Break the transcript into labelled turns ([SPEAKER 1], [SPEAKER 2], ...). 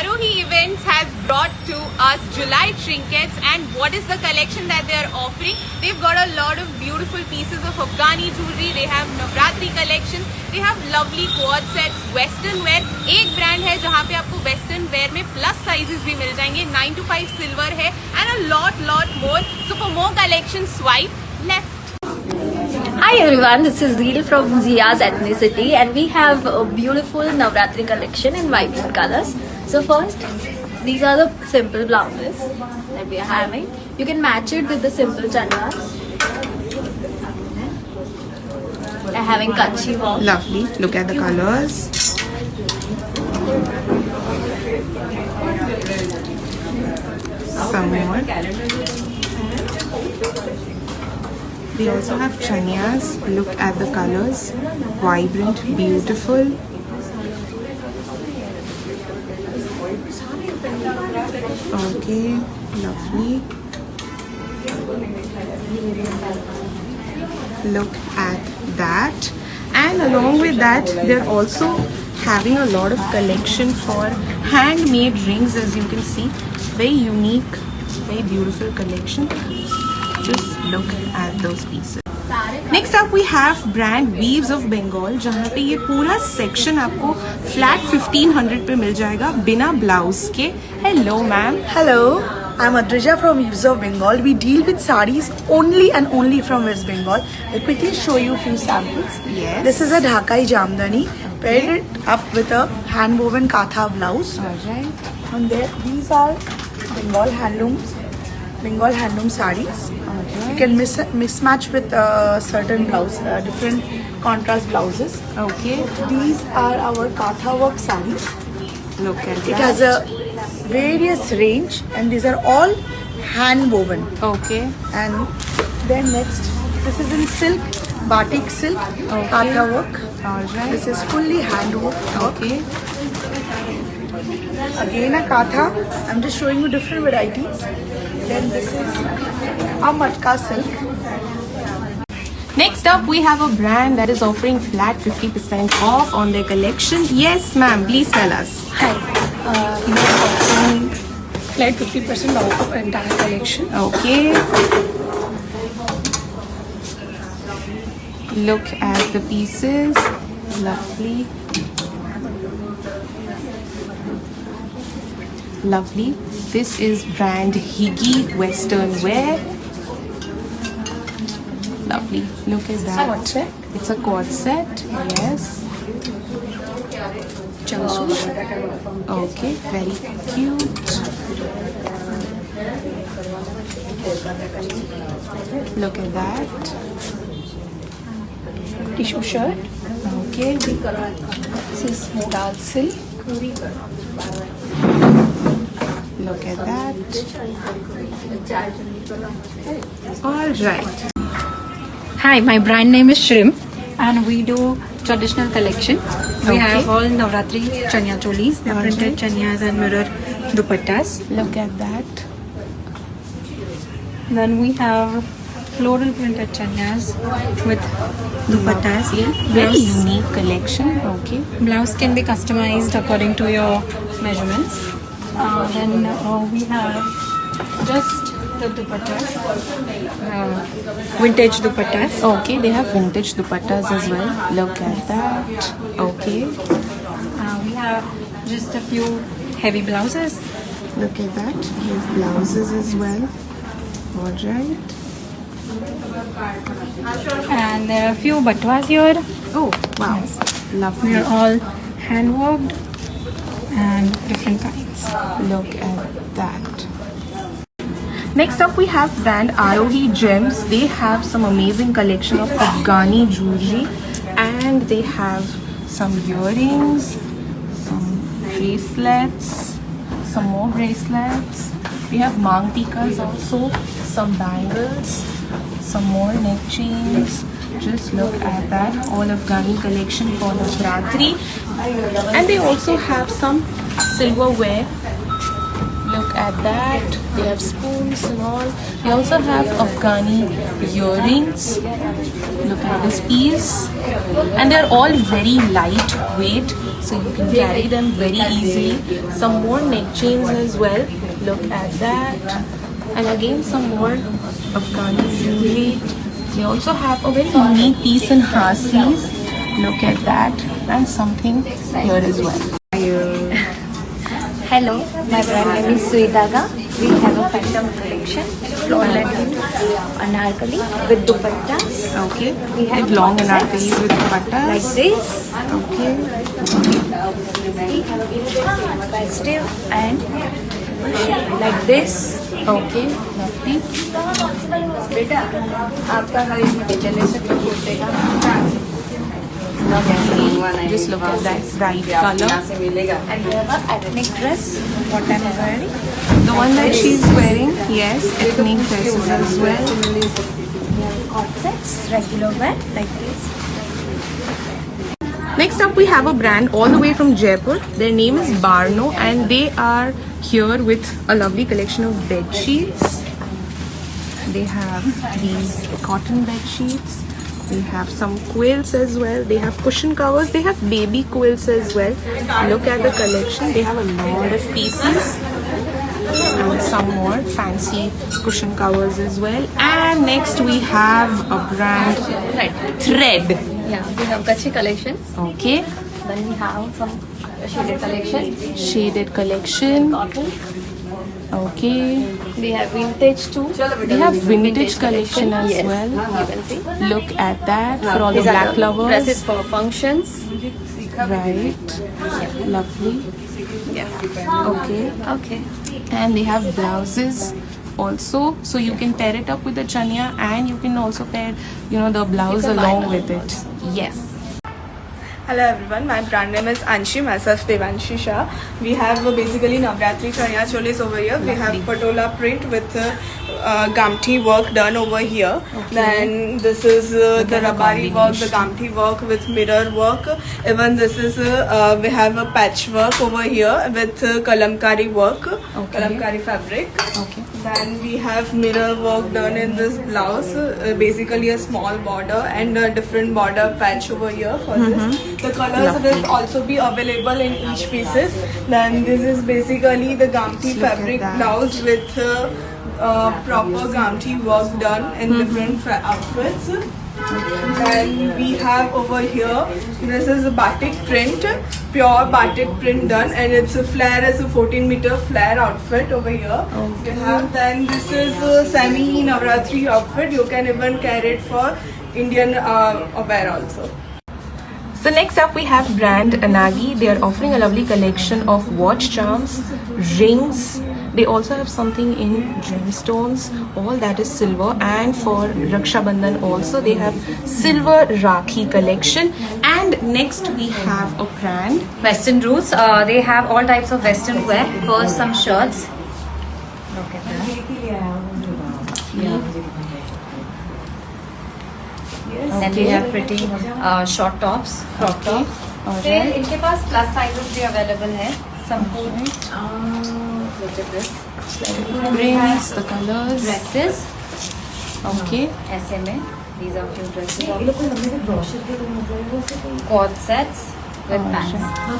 [SPEAKER 1] Arohi Events has brought to us July trinkets, and what is the collection that they are offering? They've got a lot of beautiful pieces of Afghani jewelry. They have Navratri collection. They have lovely quad sets, western wear. एक brand है जहाँ पे आपको western wear में plus sizes भी मिल जाएंगे. 9 to 5 silver है and a lot more. So for more collection, swipe left.
[SPEAKER 2] Hi everyone, this is Zeel from Zia's Ethnicity and we have a beautiful Navratri collection in vibrant colors. So first, these are the simple blouses that we are having. You can match it with the simple chanyas. We are having kanchi work.
[SPEAKER 3] Lovely. Look at the colors. Some more. We also have chanyas. Look at the colors. Vibrant, beautiful. Okay, lovely. Look at that. And along with that, they're also having a lot of collection for handmade rings, as you can see. Very unique, very beautiful collection. Just look at those pieces. Next up we have brand Weaves of Bengal, जहाँ पे ये पूरा section आपको flat 1500 पे मिल जाएगा बिना blouse के. Hello ma'am.
[SPEAKER 4] Hello, I'm Adrija from Weaves of Bengal. We deal with sarees only and only from West Bengal. I'll quickly show you a few samples.
[SPEAKER 3] Yes.
[SPEAKER 4] This is a Dhakai Jamdani, paired it up with a hand woven katha blouse.
[SPEAKER 3] Alright.
[SPEAKER 4] And there, these are Bengal handloom sarees. You can mismatch with certain blouse, different contrast blouses.
[SPEAKER 3] Okay.
[SPEAKER 4] These are our katha work sarees.
[SPEAKER 3] Look at that.
[SPEAKER 4] It has a various range, and these are all hand woven.
[SPEAKER 3] Okay.
[SPEAKER 4] And then next, this is in silk, batik silk, katha work.
[SPEAKER 3] Alright.
[SPEAKER 4] This is fully hand work.
[SPEAKER 3] Okay.
[SPEAKER 4] Again a katha. I'm just showing you different varieties. Then this is a matka silk.
[SPEAKER 3] Next up, we have a brand that is offering flat 50% off on their collection. Yes, ma'am. Please tell us.
[SPEAKER 5] Hi, we are offering flat 50% off of entire collection.
[SPEAKER 3] Okay. Look at the pieces. Lovely. Lovely. This is brand Higi Western Wear. Lovely. Look at that.
[SPEAKER 5] Quad set.
[SPEAKER 3] It's a quad set. Yes.
[SPEAKER 5] Jumpsuit.
[SPEAKER 3] Okay. Very cute. Look at that.
[SPEAKER 5] Tissue shirt.
[SPEAKER 3] Okay.
[SPEAKER 5] This is modal silk.
[SPEAKER 3] Look at that. All right.
[SPEAKER 5] Hi, my brand name is Shrim and we do traditional collection. We have all Navratri chanya cholis. They are printed chanyas and mirror dupattas.
[SPEAKER 3] Look at that.
[SPEAKER 5] Then we have floral printed chanyas with dupattas.
[SPEAKER 3] Very unique collection. Okay.
[SPEAKER 5] Blouse can be customized according to your measurements. Then we have just the dupattas, vintage dupattas.
[SPEAKER 3] Okay, they have vintage dupattas as well. Look at that. Okay.
[SPEAKER 5] We have just a few heavy blouses.
[SPEAKER 3] Look at that. There's blouses as well. All right.
[SPEAKER 5] And there are a few batwas here.
[SPEAKER 3] Oh, wow. Lovely.
[SPEAKER 5] They're all hand worked and different kinds.
[SPEAKER 3] Look at that. Next up we have brand Arohi Gems. They have some amazing collection of Afghani jewelry and they have some earrings, some bracelets, some more bracelets. We have mang tikas also, some bangles, some more neck chains. Just look at that, all Afghani collection for Navratri. And they also have some silverware. Look at that. They have spoons and all. They also have Afghani earrings. Look at this piece. And they're all very lightweight. so you can carry them very easily. Some more neck chains as well. Look at that. And again some more Afghani jewelry. They also have a very unique piece in Hasis. Look at that. And something here as well.
[SPEAKER 2] Hello, my brand name is Sweetaga. We have a fashion collection, floral anarkali with dupattas.
[SPEAKER 3] Okay.
[SPEAKER 2] We have
[SPEAKER 3] With long
[SPEAKER 2] sets
[SPEAKER 3] anarkalis with dupattas.
[SPEAKER 2] like this.
[SPEAKER 3] Okay.
[SPEAKER 2] We have festive and like this.
[SPEAKER 3] Okay. Lovely.
[SPEAKER 2] बेटा आपका हर इसमें चले से कुर्ते का
[SPEAKER 3] Just look at that bright color.
[SPEAKER 2] and we have a ethnic dress what I'm wearing.
[SPEAKER 3] The one that she's wearing, yes, ethnic dresses as well.
[SPEAKER 2] We have cord sets, regular wear like this.
[SPEAKER 3] Next up, we have a brand all the way from Jaipur. Their name is Barno, and they are here with a lovely collection of bed sheets. They have these cotton bed sheets. They have some quilts as well. They have cushion covers. They have baby quilts as well. Look at the collection. They have a lot of pieces. And some more fancy cushion covers as well. And next we have a brand Thread.
[SPEAKER 2] Yeah, we have Gachi collection.
[SPEAKER 3] Okay.
[SPEAKER 2] Then we have some shaded collection.
[SPEAKER 3] Shaded collection.
[SPEAKER 2] Cotton.
[SPEAKER 3] Okay.
[SPEAKER 2] We have vintage too.
[SPEAKER 3] They have vintage collection as
[SPEAKER 2] yes,
[SPEAKER 3] well.
[SPEAKER 2] you can see.
[SPEAKER 3] Look at that for all the
[SPEAKER 2] These are
[SPEAKER 3] black lovers.
[SPEAKER 2] dresses for functions.
[SPEAKER 3] Right. Lovely.
[SPEAKER 2] Yeah.
[SPEAKER 3] Okay.
[SPEAKER 2] Okay.
[SPEAKER 3] And they have blouses also, so you can pair it up with the chania, and you can also pair, the blouse along with it. Yes.
[SPEAKER 6] Hello everyone, my brand name is Anshi, myself Devanshi Shah. We have basically Navratri Chanya Cholis over here. We have patola print with Gamthi work done over here. Then this is the Rabari work, the Gamthi work with mirror work. Even this is we have a patchwork over here with Kalamkari work, Kalamkari fabric.
[SPEAKER 3] Okay.
[SPEAKER 6] Then we have mirror work done in this blouse, basically a small border and a different border patch over here for this. The colors will also be available in each pieces. Then this is basically the Gamthi fabric blouse with proper Gamthi work done in different outfits. Then we have over here, this is a batik print, pure batik print done, and it's a flare as a 14-meter flare outfit over here. We have, then this is a semi Navratri outfit. You can even carry it for Indian wear also.
[SPEAKER 3] So next up we have brand Anagi. They are offering a lovely collection of watch charms, rings. They also have something in gemstones. All that is silver. And for Raksha Bandhan also they have silver Rakhi collection. And next we have a brand.
[SPEAKER 2] Western roots. They have all types of Western wear. First, some shirts. Look at that. Then we have pretty short tops. Crop top. फिर इनके पास plus sizes भी available है. Some look at this.
[SPEAKER 3] Rings, the colors.
[SPEAKER 2] Dresses.
[SPEAKER 3] Okay.
[SPEAKER 2] ऐसे में. These are few dresses. Cord sets with pants.